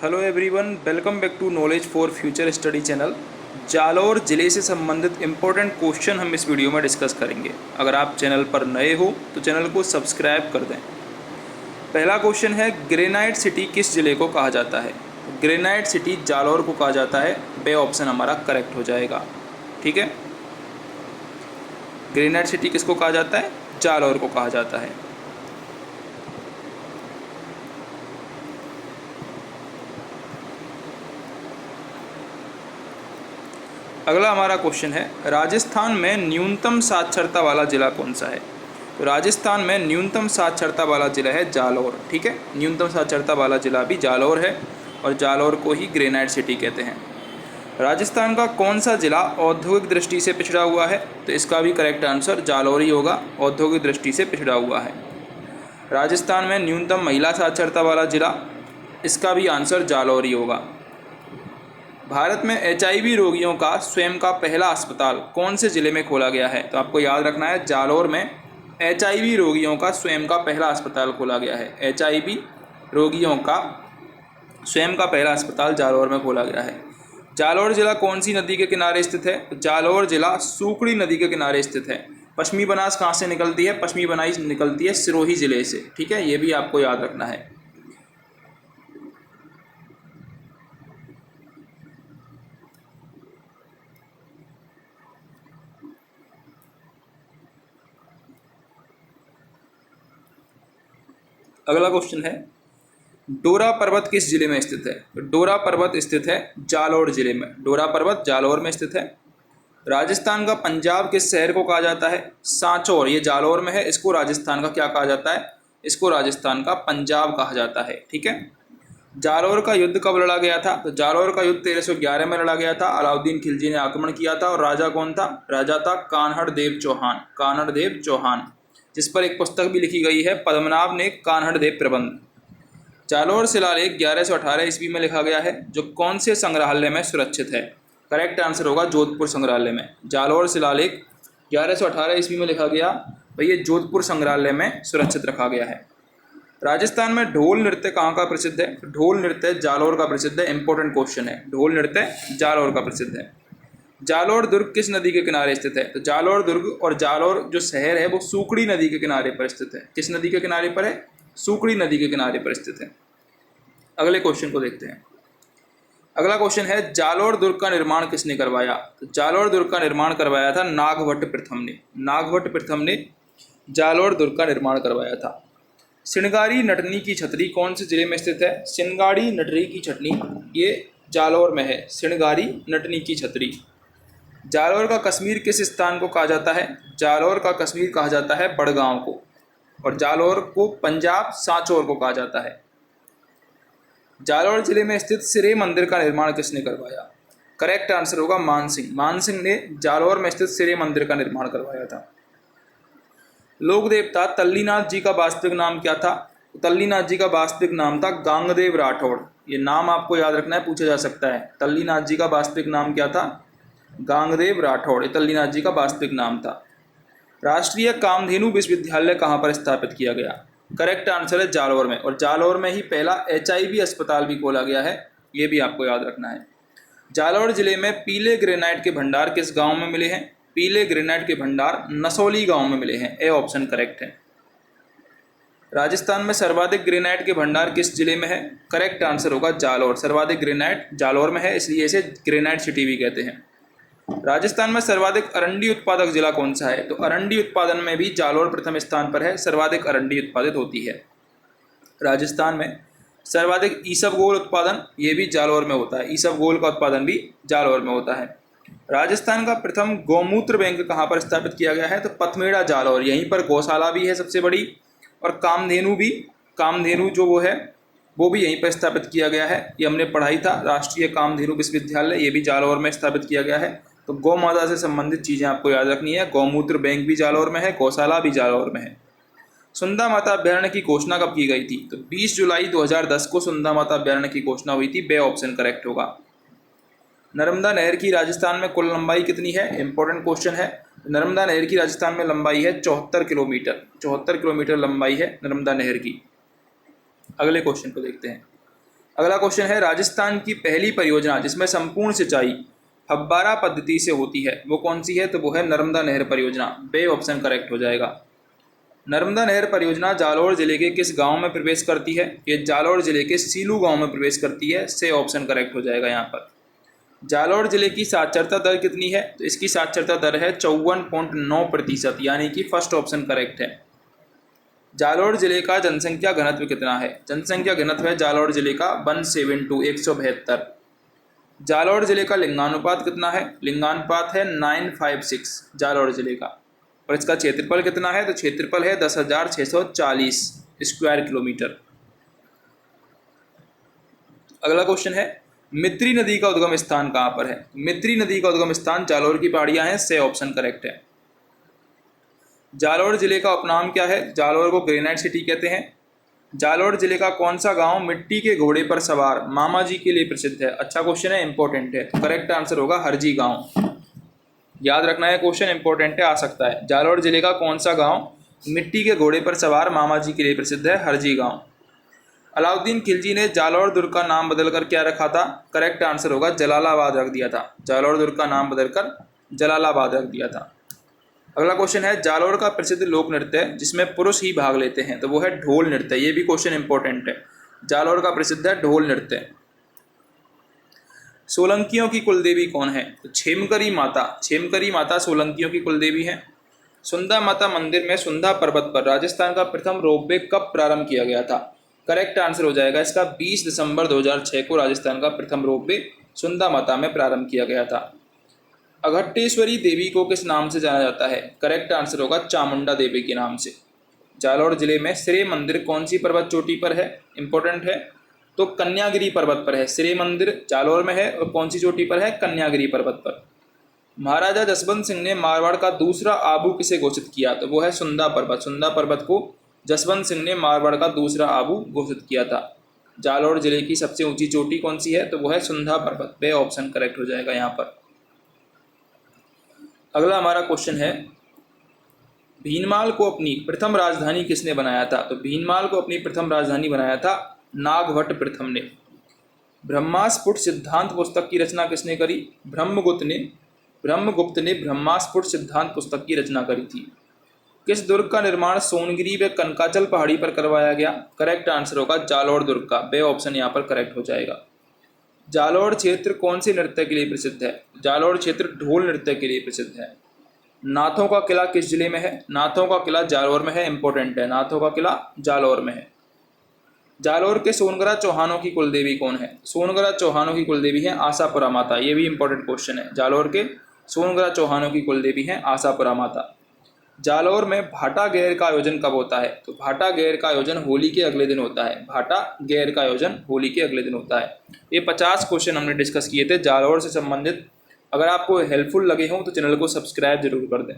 Hello everyone, welcome back to knowledge for future study channel. Jalore ज़िले से संबंधित important question हम इस वीडियो में डिस्कस करेंगे। अगर आप चैनल पर नए हो तो चैनल को सब्सक्राइब कर दें। पहला क्वेश्चन है, ग्रेनाइट सिटी किस ज़िले को कहा जाता है? ग्रेनाइट सिटी जालौर को कहा जाता है। बे ऑप्शन हमारा करेक्ट हो जाएगा। ठीक है, ग्रेनाइट सिटी किसको कहा जाता है? जालौर को कहा जाता है। अगला हमारा क्वेश्चन है, राजस्थान में न्यूनतम साक्षरता वाला जिला कौन सा है? तो राजस्थान में न्यूनतम साक्षरता वाला जिला है जालौर। ठीक है, न्यूनतम साक्षरता वाला जिला भी जालौर है और जालौर को ही ग्रेनाइट सिटी कहते हैं। राजस्थान का कौन सा जिला औद्योगिक दृष्टि से पिछड़ा हुआ है? तो इसका भी करेक्ट आंसर जालौर ही होगा, औद्योगिक दृष्टि से पिछड़ा हुआ है। राजस्थान में न्यूनतम महिला साक्षरता वाला जिला, इसका भी आंसर जालौर ही होगा। भारत में HIV रोगियों का स्वयं का पहला अस्पताल कौन से ज़िले में खोला गया है? तो आपको याद रखना है, जालौर में HIV रोगियों का स्वयं का पहला अस्पताल खोला गया है। HIV रोगियों का स्वयं का पहला अस्पताल जालौर में खोला गया है। जालौर ज़िला कौन सी नदी के किनारे स्थित है? जालौर ज़िला सूकड़ी नदी के किनारे स्थित है। पश्चिमी बनास कहाँ से निकलती है? पश्चिमी बनास निकलती है सिरोही ज़िले से। ठीक है, ये भी आपको याद रखना है। अगला क्वेश्चन है, डोरा पर्वत किस जिले में स्थित है? तो डोरा पर्वत स्थित है जालौर जिले में। डोरा पर्वत जालौर में स्थित है। राजस्थान का पंजाब किस शहर को कहा जाता है? सांचौर, ये जालौर में है। इसको राजस्थान का क्या कहा जाता है? इसको राजस्थान का पंजाब कहा जाता है। ठीक है, जालौर का युद्ध कब लड़ा गया था? तो जालौर का युद्ध 1311 में लड़ा गया था। अलाउद्दीन खिलजी ने आक्रमण किया था और राजा कौन था? राजा था कान्हड़ देव चौहान। कान्हड़ देव चौहान, जिस पर एक पुस्तक भी लिखी गई है, पद्मनाभ ने कान्हड़ देव प्रबंध। जालौर शिलालेख 1118 ईस्वी में लिखा गया है, जो कौन से संग्रहालय में सुरक्षित है? करेक्ट आंसर होगा जोधपुर संग्रहालय में। जालौर शिलालेख 1118 ईस्वी में लिखा गया, भाई ये जोधपुर संग्रहालय में सुरक्षित रखा गया है। राजस्थान में ढोल नृत्य कहाँ का प्रसिद्ध है? ढोल नृत्य जालौर का प्रसिद्ध है। इंपॉर्टेंट क्वेश्चन है, ढोल नृत्य जालौर का प्रसिद्ध है। जालौर दुर्ग किस नदी के किनारे स्थित है? तो जालौर दुर्ग और जालौर जो शहर है वो सूकड़ी नदी के किनारे पर स्थित है। किस नदी के किनारे पर है? सूकड़ी नदी के किनारे पर स्थित है। अगले क्वेश्चन को देखते हैं। अगला क्वेश्चन है, जालौर दुर्ग का निर्माण किसने करवाया? तो जालौर दुर्ग का निर्माण करवाया था नागभट्ट प्रथम ने। नागभट्ट प्रथम ने जालौर दुर्ग का निर्माण करवाया था। सिणगाड़ी नटनी की छतरी कौन से जिले में स्थित है? सिणगाड़ी नटनी की छतरी ये जालौर में है। सिणगाड़ी नटनी की छतरी। जालौर का कश्मीर किस स्थान को कहा जाता है? जालौर का कश्मीर कहा जाता है बड़गांव को, और जालौर को पंजाब सांचौर को कहा जाता है। जालौर जिले में स्थित सिरे मंदिर का निर्माण किसने करवाया? करेक्ट आंसर होगा मान सिंह। मान सिंह ने जालौर में स्थित सिरे मंदिर का निर्माण करवाया था। लोक देवता तल्लीनाथ जी का वास्तविक नाम क्या था? तल्लीनाथ जी का वास्तविक नाम था गांगदेव राठौड़। ये नाम आपको याद रखना है, पूछा जा सकता है। तल्लीनाथ जी का वास्तविक नाम क्या था? गांगदेव राठौड़, तल्लीनाथ जी का वास्तविक नाम था। राष्ट्रीय कामधेनु विश्वविद्यालय कहाँ पर स्थापित किया गया? करेक्ट आंसर है जालौर में, और जालौर में ही पहला HIV अस्पताल भी खोला गया है। ये भी आपको याद रखना है। जालौर जिले में पीले ग्रेनाइट के भंडार किस गांव में मिले हैं? पीले ग्रेनाइट के भंडार नसौली गांव में मिले हैं। ए ऑप्शन करेक्ट है। राजस्थान में सर्वाधिक ग्रेनाइट के भंडार किस जिले में है? करेक्ट आंसर होगा जालौर। सर्वाधिक ग्रेनाइट जालौर में है, इसलिए इसे ग्रेनाइट सिटी भी कहते हैं। राजस्थान में सर्वाधिक अरंडी उत्पादक जिला कौन सा है? तो अरंडी उत्पादन में भी जालौर प्रथम स्थान पर है। सर्वाधिक अरंडी उत्पादित होती है। राजस्थान में सर्वाधिक ईसबगोल उत्पादन ये भी जालौर में होता है। ईसबगोल का उत्पादन भी जालौर में होता है। राजस्थान का प्रथम गौमूत्र बैंक कहाँ पर स्थापित किया गया है? तो पथमेड़ा जालौर। यहीं पर गौशाला भी है सबसे बड़ी, और कामधेनु भी, कामधेनु जो वो है वो भी यहीं पर स्थापित किया गया है। ये हमने पढ़ाई था। राष्ट्रीय कामधेनु विश्वविद्यालय ये भी जालौर में स्थापित किया गया है। तो गौ माता से संबंधित चीज़ें आपको याद रखनी है। गौमूत्र बैंक भी जालौर में है, गौशाला भी जालौर में है। सुंदा माता अभ्यारण्य की घोषणा कब की गई थी? तो 20 जुलाई 2010 को सुंदा माता अभ्यारण्य की घोषणा हुई थी। बे ऑप्शन करेक्ट होगा। नर्मदा नहर की राजस्थान में कुल लंबाई कितनी है? इंपॉर्टेंट क्वेश्चन है। नर्मदा नहर की राजस्थान में लंबाई है 74 किलोमीटर। 74 किलोमीटर लंबाई है नर्मदा नहर की। अगले क्वेश्चन को देखते हैं। अगला क्वेश्चन है, राजस्थान की पहली परियोजना जिसमें संपूर्ण सिंचाई फव्वारा पद्धति से होती है वो कौन सी है? तो वो है नर्मदा नहर परियोजना। बे ऑप्शन करेक्ट हो जाएगा। नर्मदा नहर परियोजना जालौर जिले के किस गांव में प्रवेश करती है? ये जालौर जिले के सीलू गांव में प्रवेश करती है। से ऑप्शन करेक्ट हो जाएगा यहाँ पर। जालौर जिले की साक्षरता दर कितनी है? तो इसकी साक्षरता दर है 54.9%, यानी कि फर्स्ट ऑप्शन करेक्ट है। जालौर जिले का जनसंख्या घनत्व कितना है? जनसंख्या घनत्व है जालौर जिले का 172 जालौर जिले का लिंगानुपात कितना है? लिंगानुपात है 956 जालौर जिले का। और इसका क्षेत्रफल कितना है? तो क्षेत्रफल है 10,640 स्क्वायर किलोमीटर। अगला क्वेश्चन है, मित्री नदी का उद्गम स्थान कहाँ पर है? मित्री नदी का उद्गम स्थान जालौर की पहाड़ियां हैं। से ऑप्शन करेक्ट है। जालौर जिले का उपनाम क्या है? जालौर को ग्रेनाइट सिटी कहते हैं। जालौर जिले का कौन सा गांव मिट्टी के घोड़े पर सवार मामा जी के लिए प्रसिद्ध है? अच्छा क्वेश्चन है, इंपॉर्टेंट है। करेक्ट आंसर होगा हरजी गांव। याद रखना है, क्वेश्चन इंपॉर्टेंट है, आ सकता है। जालौर जिले का कौन सा गांव मिट्टी के घोड़े पर सवार मामा जी के लिए प्रसिद्ध है? हरजी गांव। अलाउद्दीन खिलजी ने जालौर दुर्ग का नाम बदलकर क्या रखा था? करेक्ट आंसर होगा जलालाबाद रख दिया था। जालौर दुर्ग का नाम बदलकर जलालाबाद रख दिया था। अगला क्वेश्चन है, जालौर का प्रसिद्ध लोक नृत्य जिसमें पुरुष ही भाग लेते हैं तो वो है ढोल नृत्य। ये भी क्वेश्चन इंपॉर्टेंट है। जालौर का प्रसिद्ध है ढोल नृत्य। सोलंकियों की कुलदेवी कौन है? तो छेमकरी माता। छेमकरी माता सोलंकियों की कुलदेवी है। सुंदा माता मंदिर में सुंदा पर्वत पर राजस्थान का प्रथम रोपवे कब प्रारंभ किया गया था? करेक्ट आंसर हो जाएगा इसका 20 दिसंबर 2006 को राजस्थान का प्रथम रोपवे सुंदा माता में प्रारंभ किया गया था। अघट्टेश्वरी देवी को किस नाम से जाना जाता है? करेक्ट आंसर होगा चामुंडा देवी के नाम से। जालौर जिले में श्री मंदिर कौन सी पर्वत चोटी पर है? इंपॉर्टेंट है, तो कन्यागिरी पर्वत पर है। श्री मंदिर जालौर में है और कौन सी चोटी पर है? कन्यागिरी पर्वत पर। महाराजा जसवंत सिंह ने मारवाड़ का दूसरा आबू किसे घोषित किया? तो वो है सुंदा पर्वत। सुंदा पर्वत को जसवंत सिंह ने मारवाड़ का दूसरा आबू घोषित किया था। जालौर जिले की सबसे ऊंची चोटी कौन सी है? तो वो है सुंदा पर्वत। बे ऑप्शन करेक्ट हो जाएगा यहाँ पर। अगला हमारा क्वेश्चन है, भीनमाल को अपनी प्रथम राजधानी किसने बनाया था? तो भीनमाल को अपनी प्रथम राजधानी बनाया था नागभट्ट प्रथम ने। ब्रह्मास्फुट सिद्धांत पुस्तक की रचना किसने करी? ब्रह्मगुप्त ने ब्रह्मास्फुट सिद्धांत पुस्तक की रचना करी थी। किस दुर्ग का निर्माण सोनगिरी व कनकाचल पहाड़ी पर करवाया गया? करेक्ट आंसर होगा जालौर दुर्ग का। बे ऑप्शन यहाँ पर करेक्ट हो जाएगा। जालौर क्षेत्र कौन से नृत्य के लिए प्रसिद्ध है? जालौर क्षेत्र ढोल नृत्य के लिए प्रसिद्ध है। नाथों का किला किस जिले में है? नाथों का किला जालौर में है। इंपॉर्टेंट है, नाथों का किला जालौर में है। जालौर के सोनगरा चौहानों की कुलदेवी कौन है? सोनगरा चौहानों की कुलदेवी है आशापुरा माता। ये भी इंपॉर्टेंट क्वेश्चन है। जालौर के सोनगरा चौहानों की कुलदेवी है आशापुरा माता। जालौर में भाटा गैर का आयोजन कब होता है? तो भाटा गैर का आयोजन होली के अगले दिन होता है। भाटा गैर का आयोजन होली के अगले दिन होता है। ये 50 क्वेश्चन हमने डिस्कस किए थे जालौर से संबंधित। अगर आपको हेल्पफुल लगे हों तो चैनल को सब्सक्राइब जरूर कर दें।